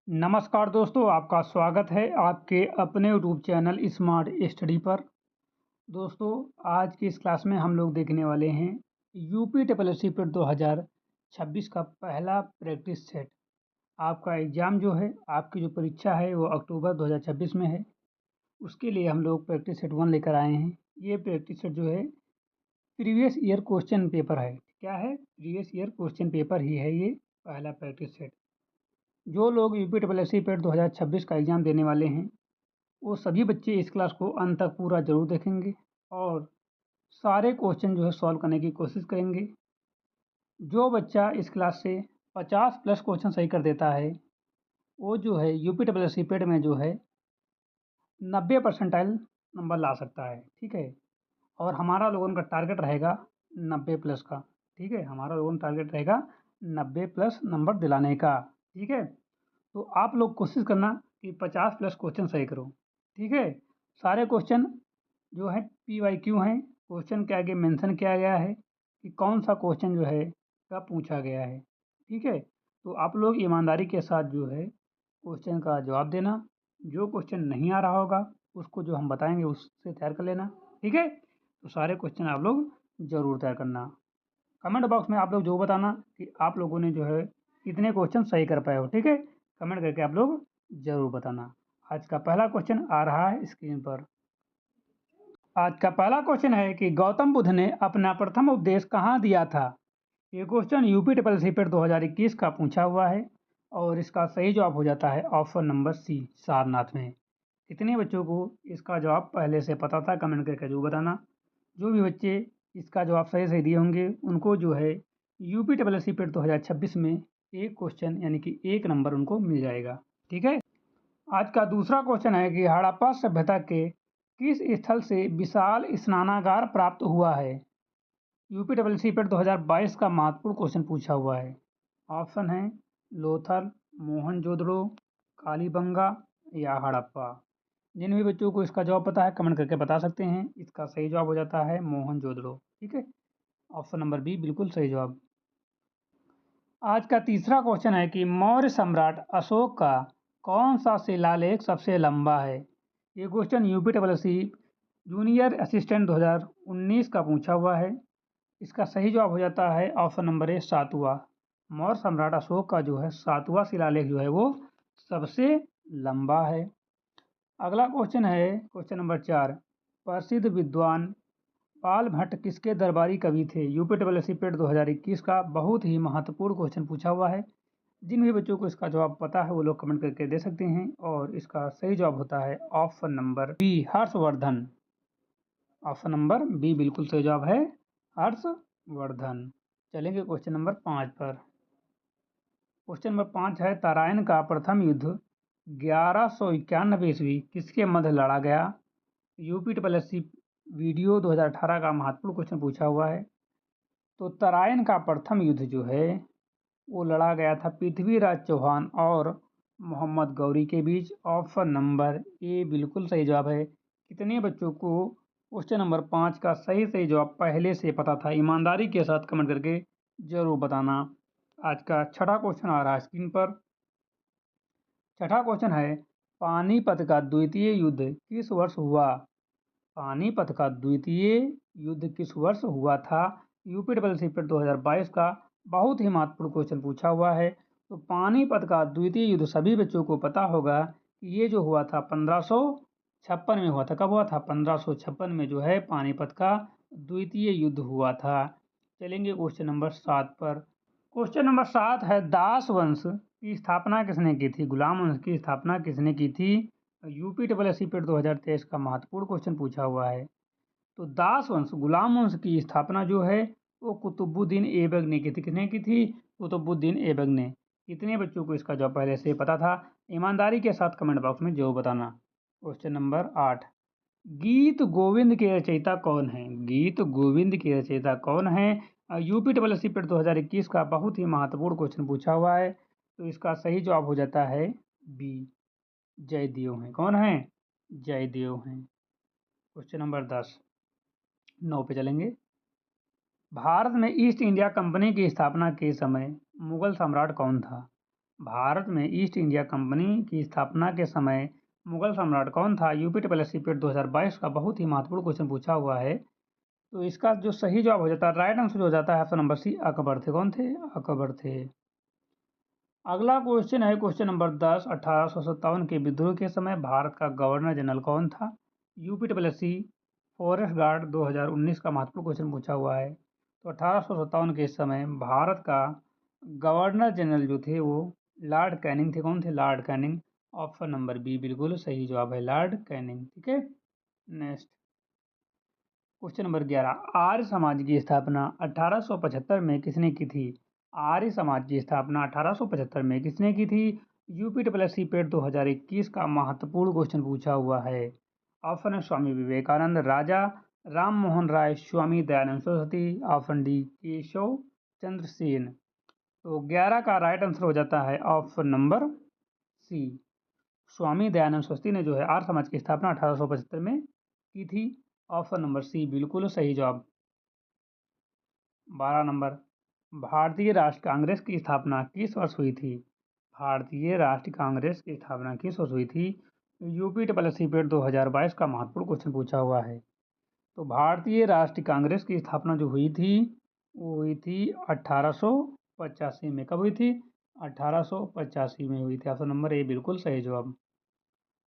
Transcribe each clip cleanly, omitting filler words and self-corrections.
नमस्कार दोस्तों, आपका स्वागत है आपके अपने यूट्यूब चैनल स्मार्ट स्टडी पर। दोस्तों, आज की इस क्लास में हम लोग देखने वाले हैं यूपी ट्रिपल एस सी पेट 2026 का पहला प्रैक्टिस सेट। आपका एग्ज़ाम जो है, आपकी जो परीक्षा है वो अक्टूबर 2026 में है। उसके लिए हम लोग प्रैक्टिस सेट 1 लेकर आए हैं। ये प्रैक्टिस सेट जो है प्रीवियस ईयर क्वेश्चन पेपर है। क्या है? प्रीवियस ईयर क्वेश्चन पेपर ही है ये पहला प्रैक्टिस सेट। जो लोग यूपी ट्रिपल एस सी पेट 2026 का एग्ज़ाम देने वाले हैं, वो सभी बच्चे इस क्लास को अंत तक पूरा ज़रूर देखेंगे और सारे क्वेश्चन जो है सॉल्व करने की कोशिश करेंगे। जो बच्चा इस क्लास से 50 प्लस क्वेश्चन सही कर देता है, वो जो है यूपी ट्रिपल एस सी पेट में जो है 90 परसेंटाइल नंबर ला सकता है। ठीक है, और हमारा लोगों का टारगेट रहेगा 90 प्लस का। ठीक है, हमारा लोगों का टारगेट रहेगा 90 प्लस नंबर दिलाने का। ठीक है, तो आप लोग कोशिश करना कि 50 प्लस क्वेश्चन सही करो। ठीक है, सारे क्वेश्चन जो है PYQ हैं। क्वेश्चन के आगे मेंशन किया गया है कि कौन सा क्वेश्चन जो है कब पूछा गया है। ठीक है, तो आप लोग ईमानदारी के साथ जो है क्वेश्चन का जवाब देना। जो क्वेश्चन नहीं आ रहा होगा उसको जो हम बताएंगे उससे तैयार कर लेना। ठीक है, तो सारे क्वेश्चन आप लोग ज़रूर तैयार करना। कमेंट बॉक्स में आप लोग जो बताना कि आप लोगों ने जो है कितने क्वेश्चन सही कर पाए हो। ठीक है, कमेंट करके आप लोग ज़रूर बताना। आज का पहला क्वेश्चन आ रहा है स्क्रीन पर। आज का पहला क्वेश्चन है कि गौतम बुद्ध ने अपना प्रथम उपदेश कहाँ दिया था। ये क्वेश्चन यूपी ट्रिपल सी पेट 2021 का पूछा हुआ है और इसका सही जवाब हो जाता है ऑप्शन नंबर सी, सारनाथ में। कितने बच्चों को इसका जवाब पहले से पता था? कमेंट करके जरूर बताना। जो भी बच्चे इसका जवाब सही सही दिए होंगे उनको जो है यूपी ट्रिपल एस सी पेट 2026 में एक क्वेश्चन यानी कि एक नंबर उनको मिल जाएगा। ठीक है, आज का दूसरा क्वेश्चन है कि हड़प्पा सभ्यता के किस स्थल से विशाल स्नानागार प्राप्त हुआ है। यूपी डबल सी पेट 2022 का महत्वपूर्ण क्वेश्चन पूछा हुआ है। ऑप्शन है लोथल, मोहनजोदड़ो, कालीबंगा या हड़प्पा। जिन भी बच्चों को इसका जवाब पता है कमेंट करके बता सकते हैं। इसका सही जवाब हो जाता है मोहनजोदड़ो। ठीक है, ऑप्शन नंबर बी बिल्कुल सही जवाब। आज का तीसरा क्वेश्चन है कि मौर्य सम्राट अशोक का कौन सा शिलालेख सबसे लंबा है। ये question UP triple C junior assistant 2019 का पूछा हुआ है। इसका सही जवाब हो जाता है ऑप्शन नंबर ए, सातवां। मौर्य सम्राट अशोक का जो है सातवां शिलालेख जो है वो सबसे लंबा है। अगला क्वेश्चन है क्वेश्चन नंबर 4। प्रसिद्ध विद्वान पाल भट्ट किसके दरबारी कवि थे। यूपी ट्रिपल एस सी पेट 2021 का बहुत ही महत्वपूर्ण क्वेश्चन पूछा हुआ है। जिन भी बच्चों को इसका जवाब पता है वो लोग कमेंट करके दे सकते हैं और इसका सही जवाब होता है option number B, Harshvardhan. Option number B बिल्कुल सही जवाब है, हर्षवर्धन। चलेंगे क्वेश्चन नंबर 5 पर। क्वेश्चन नंबर 5 है तराइन का प्रथम युद्ध 1191 ईस्वी किसके मध्य लड़ा गया। UP triple S C video 2018 का महत्वपूर्ण क्वेश्चन पूछा हुआ है। तो तराइन का प्रथम युद्ध जो है वो लड़ा गया था पृथ्वीराज चौहान और मोहम्मद गौरी के बीच। ऑप्शन नंबर ए बिल्कुल सही जवाब है। कितने बच्चों को क्वेश्चन नंबर 5 का सही सही जवाब पहले से पता था? ईमानदारी के साथ कमेंट करके जरूर बताना। आज का छठा क्वेश्चन आ रहा है स्क्रीन पर। छठा क्वेश्चन है पानीपत का द्वितीय युद्ध किस वर्ष हुआ। पानीपत का द्वितीय युद्ध किस वर्ष हुआ था। यूपी ट्रिपल सी पेट 2022 का बहुत ही महत्वपूर्ण क्वेश्चन पूछा हुआ है। तो पानीपत का द्वितीय युद्ध सभी बच्चों को पता होगा कि ये जो हुआ था 1556 में हुआ था। कब हुआ था? 1556 में जो है पानीपत का द्वितीय युद्ध हुआ था। चलेंगे क्वेश्चन नंबर 7 पर। क्वेश्चन नंबर 7 है दास वंश की स्थापना किसने की थी। गुलाम वंश की स्थापना किसने की थी। यूपी ट्रिपल एस सी पेट 2023 का महत्वपूर्ण क्वेश्चन पूछा हुआ है। तो दास वंश, गुलाम वंश की स्थापना जो है वो कुतुबुद्दीन ऐबक ने की थी। किसने की थी? कुतुबुद्दीन ऐबक ने। कितने बच्चों को इसका जवाब पहले से पता था? ईमानदारी के साथ कमेंट बॉक्स में जरूर बताना। Question number 8। गीत गोविंद के रचयिता कौन है। गीत गोविंद के रचयिता कौन है। यूपी ट्रिपल एस सी पेट 2021 का बहुत ही महत्वपूर्ण क्वेश्चन पूछा हुआ है। तो इसका सही जवाब हो जाता है बी, जयदेव हैं। कौन है? जयदेव हैं। Question number 10। 9 पे चलेंगे। भारत में ईस्ट इंडिया कंपनी की स्थापना के समय मुगल सम्राट कौन था। भारत में ईस्ट इंडिया कंपनी की स्थापना के समय मुगल सम्राट कौन था? UP triple S C PET 2022 का बहुत ही महत्वपूर्ण क्वेश्चन पूछा हुआ है। तो इसका जो सही जवाब हो जाता है, राइट आंसर हो जाता है ऑप्शन नंबर सी, अकबर थे। कौन थे? अकबर थे। अगला क्वेश्चन है क्वेश्चन नंबर 10। 1857 के विद्रोह के समय भारत का गवर्नर जनरल कौन था? UP triple S C forest guard 2019 का महत्वपूर्ण क्वेश्चन पूछा हुआ है। तो 1857 के समय भारत का गवर्नर जनरल जो थे वो लॉर्ड कैनिंग थे। कौन थे? Lord Canning. Option number B बिल्कुल सही जवाब है, लॉर्ड कैनिंग। ठीक है, next question number 11। Arya Samaj की स्थापना 1875 में किसने की थी? आर्य समाज की स्थापना 1875 में किसने की थी? यूपी ट्रिपल एस सी पेट 2021 का महत्वपूर्ण क्वेश्चन पूछा हुआ है। ऑप्शन है स्वामी विवेकानंद, राजा राम मोहन राय, स्वामी दयानंद सरस्वती, ऑप्शन डी केशव चंद्र सेन। तो 11 का राइट आंसर हो जाता है ऑप्शन नंबर सी, स्वामी दयानंद सरस्वती ने जो है आर्य समाज की स्थापना 1875 में की थी। ऑप्शन नंबर सी बिल्कुल सही जवाब। 12 नंबर। भारतीय राष्ट्र कांग्रेस की स्थापना किस वर्ष हुई थी? भारतीय राष्ट्रीय कांग्रेस की स्थापना किस वर्ष हुई थी? UP triple S C PET 2022 का महत्वपूर्ण क्वेश्चन पूछा हुआ है। तो भारतीय राष्ट्रीय कांग्रेस की स्थापना जो हुई थी वो हुई थी 1885 में। कब हुई थी? 1885 में हुई थी। ऑप्शन नंबर ए बिल्कुल सही जवाब।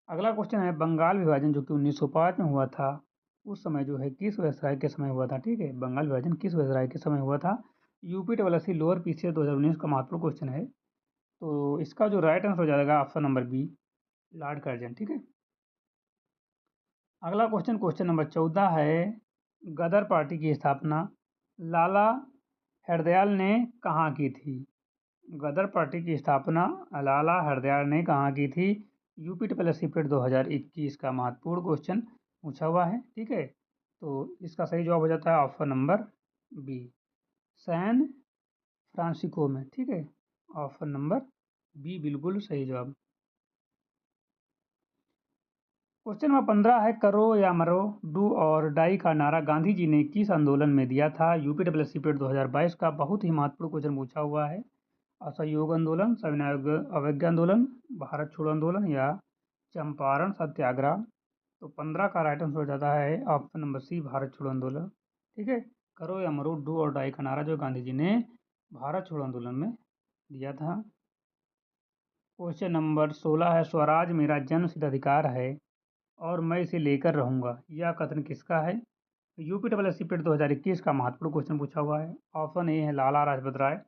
अगला क्वेश्चन है बंगाल विभाजन जो कि 1905 में हुआ था, उस समय जो है किस वायसराय के समय हुआ था? ठीक है, बंगाल विभाजन किस वायसराय के समय हुआ था? UP triple S C lower PCS 2019 का महत्वपूर्ण क्वेश्चन है। तो इसका जो राइट आंसर हो जाएगा option number B, lord Curzon. ठीक है, अगला क्वेश्चन क्वेश्चन नंबर 14 है गदर पार्टी की स्थापना लाला हरदयाल ने कहाँ की थी? गदर पार्टी की स्थापना लाला हरदयाल ने कहाँ की थी? यूपी ट्रिपल एस सी पेट 2021 का महत्वपूर्ण क्वेश्चन पूछा हुआ है। ठीक है, तो इसका सही जवाब हो जाता है option number B, San Francisco में। ठीक है, ऑप्शन नंबर बी बिल्कुल सही जवाब। क्वेश्चन नंबर 15 है करो या मरो डू और डाई का नारा गांधी जी ने किस आंदोलन में दिया था? UP triple S C PET 2022 का बहुत ही महत्वपूर्ण क्वेश्चन पूछा हुआ है। असहयोग आंदोलन, सविनय अवज्ञा आंदोलन, भारत छोड़ो आंदोलन या चंपारण सत्याग्रह। तो 15 का राइट आंसर हो जाता है ऑप्शन नंबर सी, भारत छोड़ो आंदोलन। ठीक है, करो या मरो डू और डाई का नारा जो गांधी जी ने भारत छोड़ो आंदोलन में दिया था। क्वेश्चन नंबर 16 है स्वराज मेरा जन्मसिद्ध अधिकार है और मैं इसे लेकर रहूंगा, यह कथन किसका है? यूपी ट्रिपल एस सी पेट 2021 का महत्वपूर्ण क्वेश्चन पूछा हुआ है। ऑप्शन ए है Lala Lajpat Rai,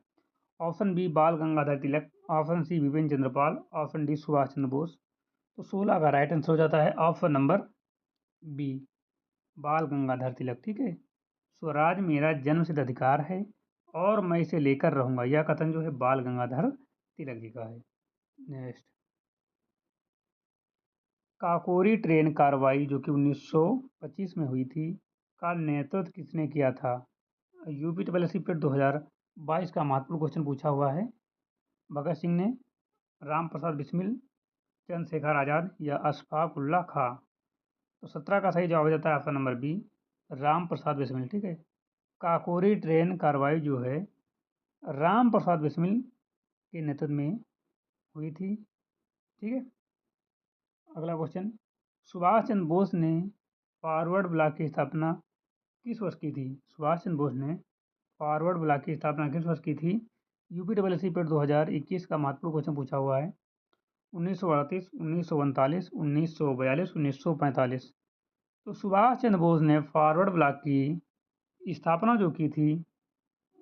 option B Bal Gangadhar Tilak, option C Vipin Chandrapal, option D Subhash Chandra Bose. तो 16 का राइट आंसर हो जाता है option number B, Bal Gangadhar तिलक। ठीक है, स्वराज मेरा जन्मसिद्ध अधिकार है और मैं इसे लेकर रहूंगा, यह कथन जो है बाल गंगाधर तिलक जी का है। नेक्स्ट, काकोरी ट्रेन कार्रवाई जो कि 1925 में हुई थी का नेतृत्व किसने किया था? UP triple S C PET 2022 का महत्वपूर्ण क्वेश्चन पूछा हुआ है। भगत सिंह ने, राम प्रसाद बिस्मिल, चंद्रशेखर आज़ाद या अशफाक उल्लाह खां। तो 17 का सही जवाब हो जाता है option number B, Ram Prasad Bismil. ठीक है, काकोरी ट्रेन कार्रवाई जो है राम प्रसाद बिस्मिल के नेतृत्व में हुई थी। ठीक है, अगला क्वेश्चन, सुभाष चंद्र बोस ने फॉरवर्ड ब्लॉक की स्थापना किस वर्ष की थी? सुभाष चंद्र बोस ने फॉरवर्ड ब्लॉक की स्थापना किस वर्ष की थी? यूपी डबल एस सी पेट 2021 का महत्वपूर्ण क्वेश्चन पूछा हुआ है। 1938, 1939, 1942, 1945। तो सुभाष चंद्र बोस ने फॉरवर्ड ब्लॉक की स्थापना जो की थी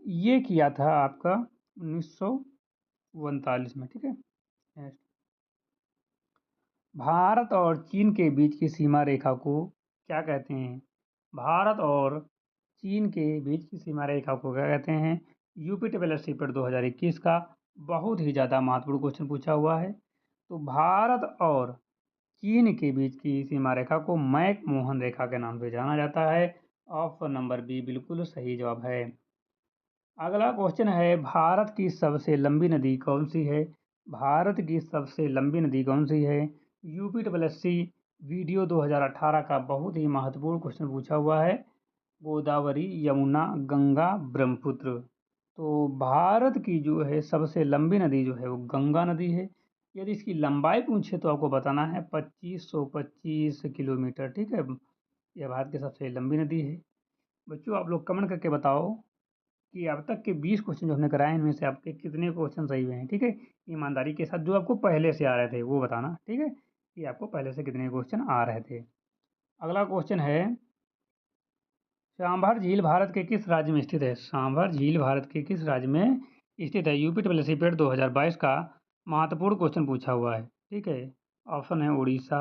ये किया था आपका 1939 में। ठीक है, नेक्स्ट, भारत और चीन के बीच की सीमा रेखा को क्या कहते हैं? भारत और चीन के बीच की सीमा रेखा को क्या कहते हैं? यूपी ट्रिपल एस सी पेट 2021 का बहुत ही ज़्यादा महत्वपूर्ण क्वेश्चन पूछा हुआ है। तो भारत और चीन के बीच की सीमा रेखा को मैक मोहन रेखा के नाम से जाना जाता है। ऑप्शन नंबर बी बिल्कुल सही जवाब है। अगला क्वेश्चन है भारत की सबसे लंबी नदी कौन सी है? भारत की सबसे लंबी नदी कौन सी है? UP double S C video 2018 का बहुत ही महत्वपूर्ण क्वेश्चन पूछा हुआ है। गोदावरी, यमुना, गंगा, ब्रह्मपुत्र। तो भारत की जो है सबसे लंबी नदी जो है वो गंगा नदी है। यदि इसकी लंबाई पूछे तो आपको बताना है 2525 किलोमीटर, ठीक है। यह भारत की सबसे लंबी नदी है। बच्चों आप लोग कमेंट करके बताओ कि अब तक के 20 क्वेश्चन जो हमने कराए हैं इनमें से आपके कितने क्वेश्चन सही हुए हैं, ठीक है। ईमानदारी के साथ जो आपको पहले से आ रहे थे वो बताना, ठीक है, कि आपको पहले से कितने क्वेश्चन आ रहे थे। अगला क्वेश्चन है, सांभर झील भारत के किस राज्य में स्थित है? सांभर झील भारत के किस राज्य में स्थित है? UP triple S C PET 2022 का महत्वपूर्ण क्वेश्चन पूछा हुआ है, ठीक है। ऑप्शन है उड़ीसा,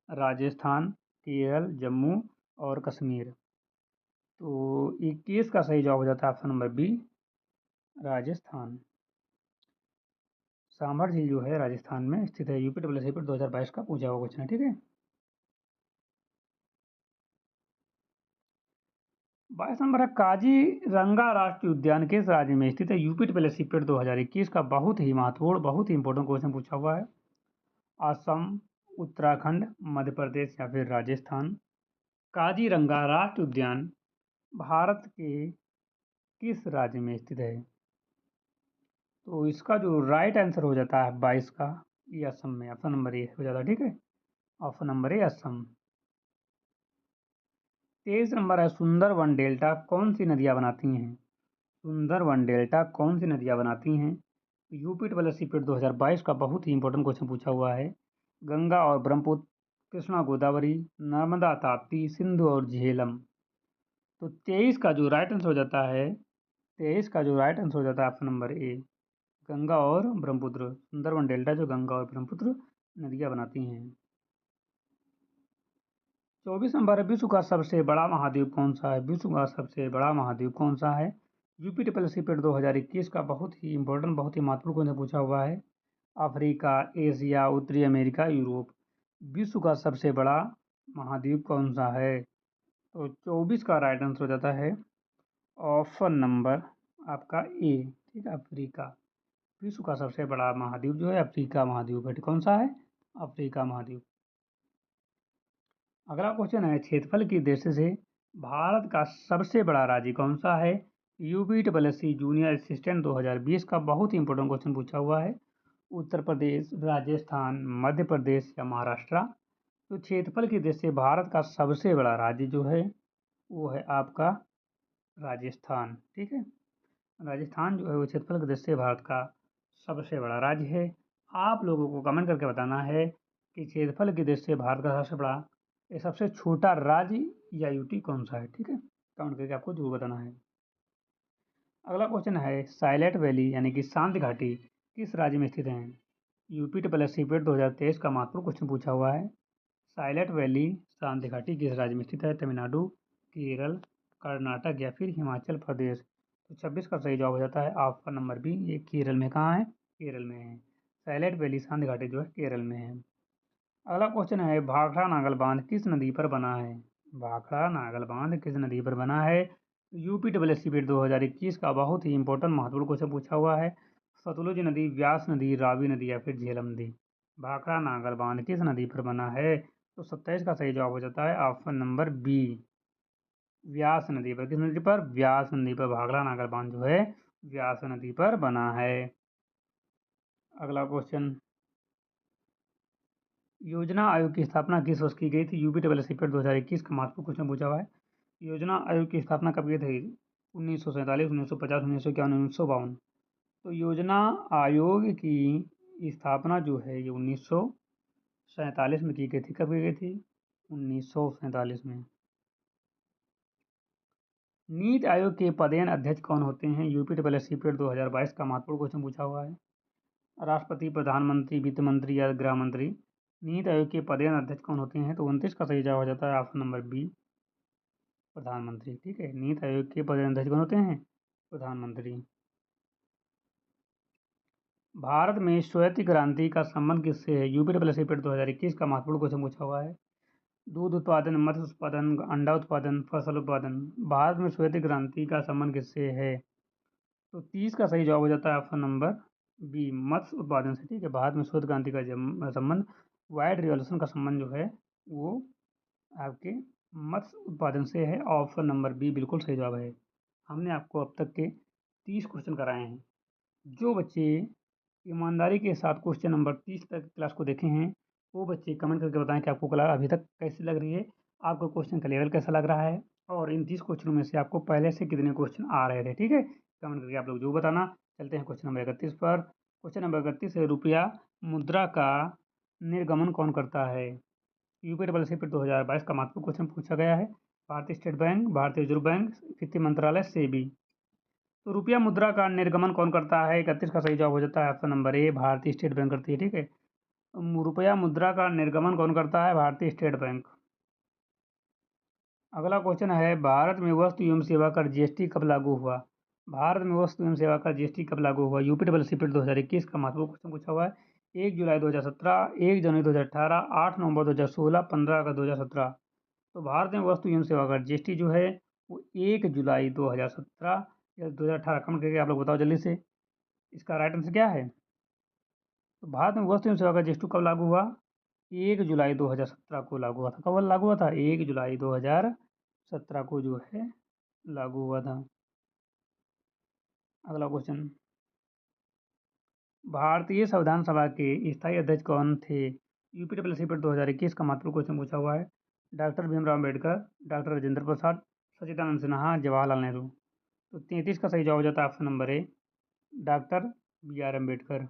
राजस्थान, केरल, जम्मू और कश्मीर। तो 21 का सही जवाब हो जाता है option number B, Rajasthan. Sambhar झील जो है राजस्थान में स्थित है। UP triple S C PET 2022 का पूछा हुआ क्वेश्चन है, ठीक है। 22 नंबर है, काजीरंगा राष्ट्रीय उद्यान किस राज्य में स्थित है? यूपी ट्रिपल एस सी पेट 2021 का बहुत ही महत्वपूर्ण, बहुत ही इंपॉर्टेंट क्वेश्चन पूछा हुआ है। असम, उत्तराखंड, मध्य प्रदेश या फिर राजस्थान। काजीरंगा राष्ट्रीय उद्यान भारत के किस राज्य में स्थित है? तो इसका जो राइट आंसर हो जाता है 22 का, ये असम में, ऑप्शन नंबर ए हो जाता है, ठीक है। ऑप्शन नंबर ए असम। 23 नंबर है, सुंदरवन डेल्टा कौन सी नदियाँ बनाती हैं? सुंदरवन डेल्टा कौन सी नदियाँ बनाती हैं? UP triple S C PET 2022 का बहुत ही इंपॉर्टेंट क्वेश्चन पूछा हुआ है। गंगा और ब्रह्मपुत्र, कृष्णा गोदावरी, नर्मदा ताप्ती, सिंधु और झेलम। तो 23 का जो राइट आंसर हो जाता है, 23 का जो राइट आंसर हो जाता है ऑप्शन नंबर ए, गंगा और ब्रह्मपुत्र। सुंदरवन डेल्टा जो गंगा और ब्रह्मपुत्र नदियाँ बनाती हैं। 24 नंबर है, विश्व का सबसे बड़ा महाद्वीप कौन सा है? विश्व का सबसे बड़ा महाद्वीप कौन सा है? यूपी ट्रिपल एस सी पेट 2021 का बहुत ही इंपॉर्टेंट, बहुत ही महत्वपूर्ण क्वेश्चन पूछा हुआ है। अफ्रीका, एशिया, उत्तरी अमेरिका, यूरोप। विश्व का सबसे बड़ा महाद्वीप कौन सा है? तो 24 का राइट आंसर हो जाता है ऑप्शन नंबर आपका ए, ठीक है, अफ्रीका। विश्व का सबसे बड़ा महाद्वीप जो है अफ्रीका महाद्वीप है। कौन सा है? अफ्रीका महाद्वीप। अगला क्वेश्चन है, क्षेत्रफल की दृष्टि से भारत का सबसे बड़ा राज्य कौन सा है? UP triple S C junior assistant 2020 का बहुत ही इंपॉर्टेंट क्वेश्चन पूछा हुआ है। उत्तर प्रदेश, राजस्थान, मध्य प्रदेश या महाराष्ट्र। तो क्षेत्रफल की दृष्टि से भारत का सबसे बड़ा राज्य जो है वो है आपका राजस्थान, ठीक है। राजस्थान जो है वो क्षेत्रफल की दृष्टि से भारत का सबसे बड़ा राज्य है। आप लोगों को कमेंट करके बताना है कि क्षेत्रफल की दृष्टि से भारत का सबसे बड़ा या सबसे छोटा राज्य या यूटी कौन सा है, ठीक है। कमेंट करके आपको जरूर बताना है। अगला क्वेश्चन है, साइलेंट वैली यानी कि शांत घाटी किस राज्य में स्थित है? यूपी ट्रिपल एस सी पेट 2023 का महत्वपूर्ण क्वेश्चन पूछा हुआ है। साइलेंट वैली शांत घाटी किस राज्य में स्थित है? तमिलनाडु, केरल, कर्नाटक या फिर हिमाचल प्रदेश। तो 26 का सही जवाब हो जाता है ऑप्शन नंबर बी, ये केरल में कहाँ है? केरल में है। साइलेंट वैली शांत घाटी जो है केरल में है। अगला क्वेश्चन है, भाखड़ा नागल बांध किस नदी पर बना है? भाखड़ा नागल बांध किस नदी पर बना है? यूपी डबल एस सी पेट 2021 का बहुत ही इंपॉर्टेंट महत्वपूर्ण क्वेश्चन पूछा हुआ है। सतलुज नदी, व्यास नदी, रावी नदी या फिर झेलम नदी। भाखड़ा नागल बांध किस नदी पर बना है? तो 27 का सही जवाब हो जाता है ऑप्शन नंबर बी, व्यास नदी पर। किस नदी पर? व्यास नदी पर भाखड़ा नागल बांध जो है व्यास नदी पर बना है। अगला क्वेश्चन, योजना आयोग की स्थापना किस वर्ष की गई थी? यूपी डबल एस सी पेट 2021 का महत्वपूर्ण क्वेश्चन पूछा हुआ है। योजना आयोग की स्थापना कब की थी? 1947, 1950, 1951, 1952। तो योजना आयोग की स्थापना जो है ये 1947 में की गई थी। कब की गई थी? 1947 में। नीति आयोग के पदेन अध्यक्ष कौन होते हैं? UP triple S C PET 2022 का महत्वपूर्ण क्वेश्चन पूछा हुआ है। राष्ट्रपति, प्रधानमंत्री, वित्त मंत्री या गृह मंत्री। नीति आयोग के पदेन अध्यक्ष कौन होते हैं? तो 29 का सही जवाब हो जाता है ऑप्शन नंबर बी, प्रधानमंत्री, ठीक है। नीति आयोग के पदेन अध्यक्ष कौन होते हैं? प्रधानमंत्री। भारत में श्वेत क्रांति का संबंध किससे है? यूपी ट्रिपल एस सी पेट 2021 का महत्वपूर्ण क्वेश्चन पूछा हुआ है। दूध उत्पादन, मत्स्य उत्पादन, अंडा उत्पादन, फसल उत्पादन। भारत में श्वेत क्रांति का संबंध किससे है? तो 30 का सही जवाब हो जाता है ऑप्शन नंबर बी, मत्स्य उत्पादन से, ठीक है। भारत में श्वेत क्रांति का संबंध, वाइट रिवॉल्यूशन का संबंध जो है वो आपके मत्स्य उत्पादन से है। ऑप्शन नंबर बी बिल्कुल सही जवाब है। हमने आपको अब तक के 30 क्वेश्चन कराए हैं। जो बच्चे ईमानदारी के साथ क्वेश्चन नंबर 30 तक क्लास को देखे हैं, वो बच्चे कमेंट करके बताएं कि आपको क्लास अभी तक कैसी लग रही है, आपको क्वेश्चन का लेवल कैसा लग रहा है, और इन 30 क्वेश्चनों में से आपको पहले से कितने क्वेश्चन आ रहे थे। ठीक है, कमेंट करके आप लोग जो बताना। चलते हैं क्वेश्चन नंबर 31 पर। क्वेश्चन नंबर 31 है, रुपया मुद्रा का निर्गमन कौन करता है? यूपी ट्रिपल सी फिर 2022 का महत्वपूर्ण क्वेश्चन पूछा गया है। भारतीय स्टेट बैंक, भारतीय रिजर्व बैंक, वित्त मंत्रालय, सेबी। तो रुपया मुद्रा का निर्गमन कौन करता है? 31 का सही जवाब हो जाता है ऑप्शन नंबर ए, भारतीय स्टेट बैंक करती है। ठीक है, रुपया मुद्रा का निर्गमन कौन करता है? भारतीय स्टेट बैंक। अगला क्वेश्चन है, भारत में वस्तु एवं सेवा कर जीएसटी कब लागू हुआ? भारत में वस्तु एवं सेवा कर जीएसटी कब लागू हुआ? यूपी ट्रिपल सी फिर 2021 का महत्वपूर्ण क्वेश्चन पूछा हुआ है। 1 जुलाई 2017, 1 जनवरी 2018, 8 नवंबर 2016, 15 अगस्त 2017। तो भारत में वस्तु एवं सेवा कर जीएसटी जो है वो 1 जुलाई 2017 या 2018, कमेंट करके आप लोग बताओ जल्दी से। इसका राइट आंसर क्या है? तो भारत में वस्तु एवं सेवा कर जीएसटी कब लागू हुआ? 1 जुलाई 2017 को लागू हुआ था। कब लागू हुआ था? 1 जुलाई 2017 को जो है लागू हुआ था। अगला क्वेश्चन, भारतीय संविधान सभा के स्थायी अध्यक्ष कौन थे? यूपी ट्रिपल सी पर 2021 का महत्वपूर्ण क्वेश्चन पूछा हुआ है। Doctor Bhimrao Ambedkar, doctor Rajendra Prasad, Sachchidanand Sinha, Jawaharlal Nehru. तो 33 का सही जवाब हो जाता है option number A, doctor B R Ambedkar.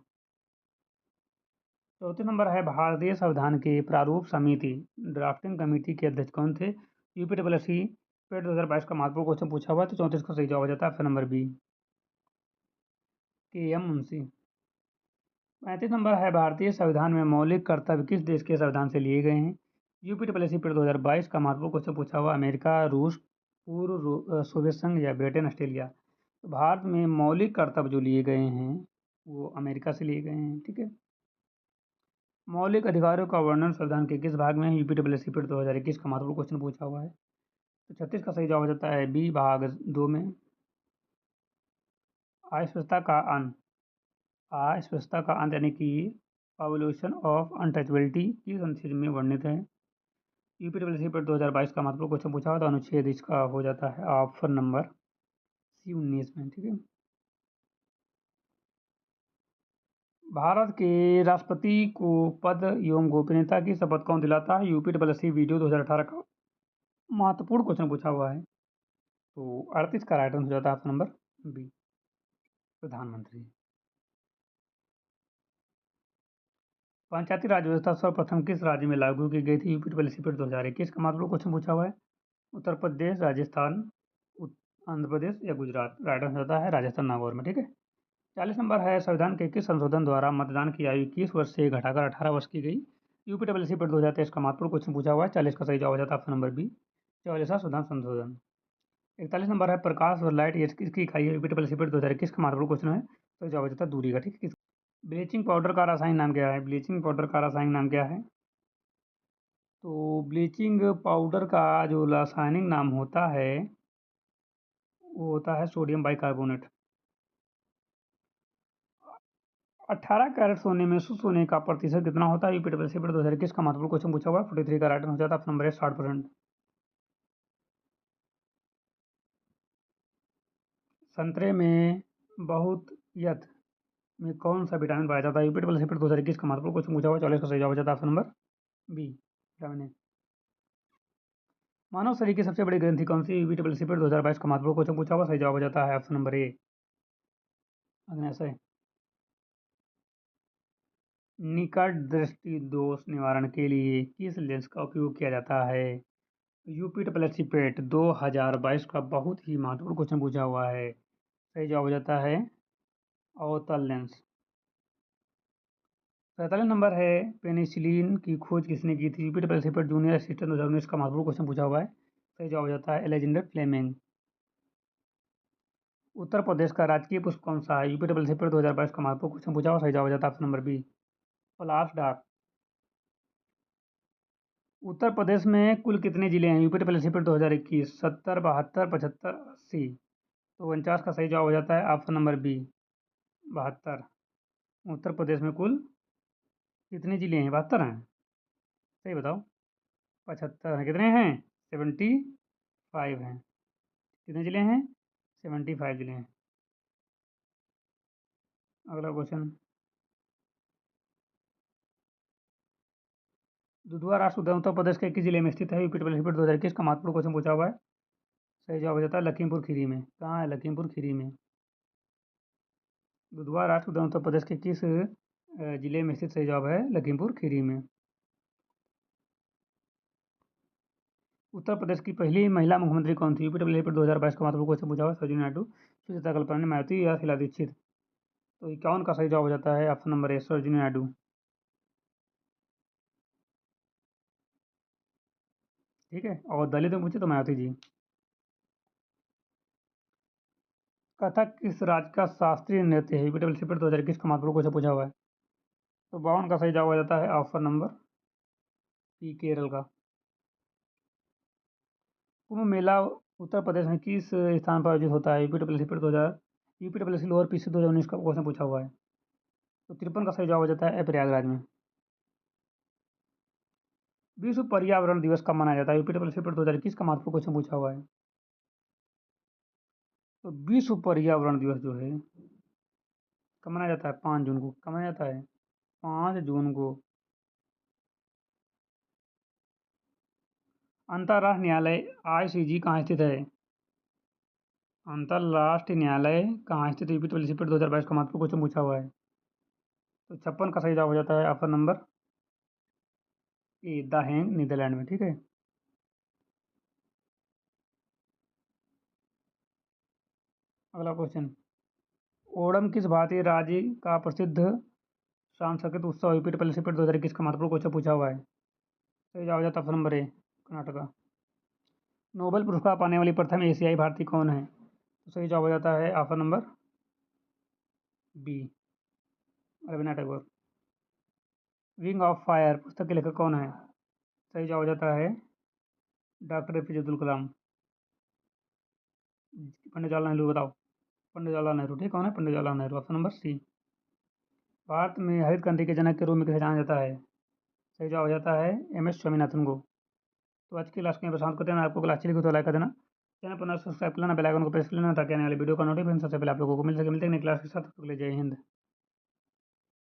चौथे नंबर है, भारतीय संविधान के प्रारूप समिति ड्राफ्टिंग कमेटी के अध्यक्ष कौन थे? यूपी ट्रिपल सी पेड 2022 का महत्वपूर्ण क्वेश्चन पूछा हुआ है। तो 34 का सही जवाब हो जाता है ऑप्शन नंबर बी, के एम मुंशी। 35 नंबर है, भारतीय संविधान में मौलिक कर्तव्य किस देश के संविधान से लिए गए हैं? यूपी ट्रिपल सी पेड 2022 का महत्वपूर्ण क्वेश्चन पूछा हुआ, अमेरिका, रूस, पूर्व सोवियत संघ या ब्रिटेन, ऑस्ट्रेलिया। तो भारत में मौलिक कर्तव्य जो लिए गए हैं वो अमेरिका से लिए गए हैं। ठीक है, मौलिक अधिकारों का वर्णन संविधान के किस भाग में है? यूपी ट्रिपल एस 2021 का महत्वपूर्ण क्वेश्चन पूछा हुआ है। तो 36 का सही जवाब हो जाता है बी, भाग 2 में। अस्पृश्यता का अंत, अस्पृश्यता का अंत यानी कि पॉपुलेशन ऑफ अनटचबिलिटी किस अनुच्छेद में वर्णित है? यूपी ट्रिपल एस 2022 का महत्वपूर्ण क्वेश्चन पूछा हुआ, तो अनुच्छेद इसका हो जाता है ऑप्शन नंबर सी, 19 में। ठीक है, भारत के राष्ट्रपति को पद एवं गोपनीयता की शपथ कौन दिलाता है? यूपी ट्रिपल एस वीडियो 2018 का महत्वपूर्ण क्वेश्चन पूछा हुआ है। तो 38 का राइट आंसर हो जाता है ऑप्शन नंबर बी, प्रधानमंत्री। पंचायती राज व्यवस्था सर्वप्रथम किस राज्य में लागू की गई थी? यूपी ट्रिपल एस 2021 का महत्वपूर्ण क्वेश्चन पूछा हुआ है। उत्तर प्रदेश, राजस्थान, आंध्र प्रदेश या गुजरात। राइट आंसर होता है राजस्थान, नागौर में। ठीक है, 40 नंबर है, संविधान के किस संशोधन द्वारा मतदान की आयु 21 वर्ष से घटाकर 18 वर्ष की गई? यूपी ट्रिपल एस 2023 का महत्वपूर्ण क्वेश्चन पूछा हुआ है। 40 का सही जवाब हो जाता है ऑप्शन नंबर बी, 44वां संविधान संशोधन। 41 नंबर है, प्रकाश और लाइट ये किसकी इकाई है? यूपी ट्रिपल एस 2021 का महत्वपूर्ण क्वेश्चन है। तो जवाब हो जाता है दूरी का। ठीक है, ब्लीचिंग पाउडर का रासायनिक नाम क्या है? ब्लीचिंग पाउडर का रासायनिक नाम क्या है? तो ब्लीचिंग पाउडर का जो रासायनिक नाम होता है वो होता है सोडियम बाइकार्बोनेट। 18 कैरेट सोने में शुद्ध सोने का प्रतिशत कितना होता है? यूपी ट्रिपल सी 2021 का महत्वपूर्ण क्वेश्चन पूछा हुआ है। 43 का राइट आंसर हो जाता है ऑप्शन नंबर है 60%। संतरे में बहुतायत में कौन सा विटामिन पाया जाता है? यूपी ट्रिपल सी 2021 का महत्वपूर्ण क्वेश्चन पूछा हुआ है। 40 का सही जवाब हो जाता है option number B, vitamin A. मानव शरीर की सबसे बड़ी ग्रंथि कौन सी? यूपी ट्रिपल सी 2022 का महत्वपूर्ण क्वेश्चन पूछा हुआ, सही जवाब हो जाता है ऑप्शन नंबर ए, अग्न्याशय। निकट दृष्टि दोष निवारण के लिए किस लेंस का उपयोग किया जाता है? यूपी ट्रिपल एस 2022 का बहुत ही महत्वपूर्ण क्वेश्चन पूछा हुआ है। सही जवाब हो जाता है अवतल लेंस। 47 नंबर है, पेनिसिलिन की खोज किसने की थी? UP triple S junior assistant 2019 का महत्वपूर्ण क्वेश्चन पूछा हुआ है। सही जवाब हो जाता है एलेक्जेंडर फ्लेमिंग। उत्तर प्रदेश का राजकीय पुष्प कौन सा है? यूपी ट्रिपल एस 2022 का महत्वपूर्ण क्वेश्चन पूछा हुआ, सही जवाब हो जाता है ऑप्शन नंबर बी, पलाश डाक। उत्तर प्रदेश में कुल कितने जिले हैं? UP triple S 2021, 70, 72, 75, 80। तो 49 का सही जवाब हो जाता है option number B, 72। Uttar Pradesh में कुल कितने जिले हैं? 72 हैं, सही बताओ। 75 हैं, कितने हैं? 75 हैं। कितने जिले हैं? 75 जिले हैं। अगला क्वेश्चन, दुधवा राष्ट्र उद्यान उत्तर प्रदेश के किस जिले में स्थित है? यूपी ट्रिपल रिपीट 2021 का महत्वपूर्ण क्वेश्चन पूछा हुआ है। सही जवाब हो जाता है लखीमपुर खीरी में। कहाँ है? लखीमपुर खीरी में। दुधवा राष्ट्र उद्यान उत्तर प्रदेश के किस जिले में स्थित? सही जवाब है लखीमपुर खीरी में। उत्तर प्रदेश की पहली महिला मुख्यमंत्री कौन थी? यूपी ट्रिपल रिपीट 2022 का महत्वपूर्ण क्वेश्चन पूछा हुआ है। सरोजिनी नायडू, सुचेता कल्पना, मायावती या शीला दीक्षित? तो 51 का सही जवाब हो जाता है ऑप्शन नंबर ए, सरोजिनी नायडू। ठीक है, और दलित में पूछे तो मायावती जी। कथक किस राज्य का शास्त्रीय नृत्य है? यूपी ट्रिपल रिपीट 2021 का महत्वपूर्ण क्वेश्चन पूछा हुआ है। तो 52 का सही जवाब हो जाता है ऑप्शन नंबर पी, केरल का। कुंभ मेला उत्तर प्रदेश में किस स्थान पर आयोजित होता है? UP triple repeat 2000 UP triple lower PC 2019 का क्वेश्चन पूछा हुआ है। तो 53 का सही जवाब हो जाता है प्रयागराज में। विश्व पर्यावरण दिवस कब मनाया जाता है? यूपी ट्रिपल रिपीट 2021 का महत्वपूर्ण क्वेश्चन पूछा हुआ है। तो विश्व पर्यावरण दिवस जो है कब मनाया जाता है? 5 जून को। कब मनाया जाता है? 5 जून को। अंतर्राष्ट्रीय न्यायालय ICJ कहाँ स्थित है? अंतर्राष्ट्रीय न्यायालय कहाँ स्थित है? यूपी ट्रिपल रिपीट 2022 का महत्वपूर्ण क्वेश्चन पूछा हुआ है। तो 56 का सही जवाब हो जाता है option number A, the Hague, Netherland में। ठीक है, अगला क्वेश्चन, ओणम किस भारतीय राज्य का प्रसिद्ध सांस्कृतिक उत्सव? यूपी ट्रिपल रिपीट 2021 का महत्वपूर्ण क्वेश्चन पूछा हुआ है। सही जवाब हो जाता है ऑप्शन नंबर ए, कर्नाटका। नोबेल पुरस्कार पाने वाली प्रथम एशियाई भारतीय कौन है? तो सही जवाब हो जाता है option number B, Rabindranath Tagore. Wing of fire पुस्तक के लेखक कौन है? सही जवाब हो जाता है डॉक्टर APJ अब्दुल कलाम। पंडित जवाहरलाल नेहरू, बताओ। पंडित जवाहरलाल नेहरू। ठीक, कौन है? Pandit Jawaharlal Nehru, option number C. Bharat में हरित क्रांति के जनक के रूप में किसे जाना जाता है? सही जवाब हो जाता है MS स्वामीनाथन को। तो आज की क्लास के प्रशांत करते हैं। आपको क्लास अच्छी लगी तो लाइक कर देना, चैनल पर सब्सक्राइब कर लेना, बेल आइकन को प्रेस कर लेना ताकि आने वाली वीडियो का नोटिफिकेशन सबसे पहले आप लोगों को मिल सके। मिलते हैं नई क्लास के साथ। जय हिंद।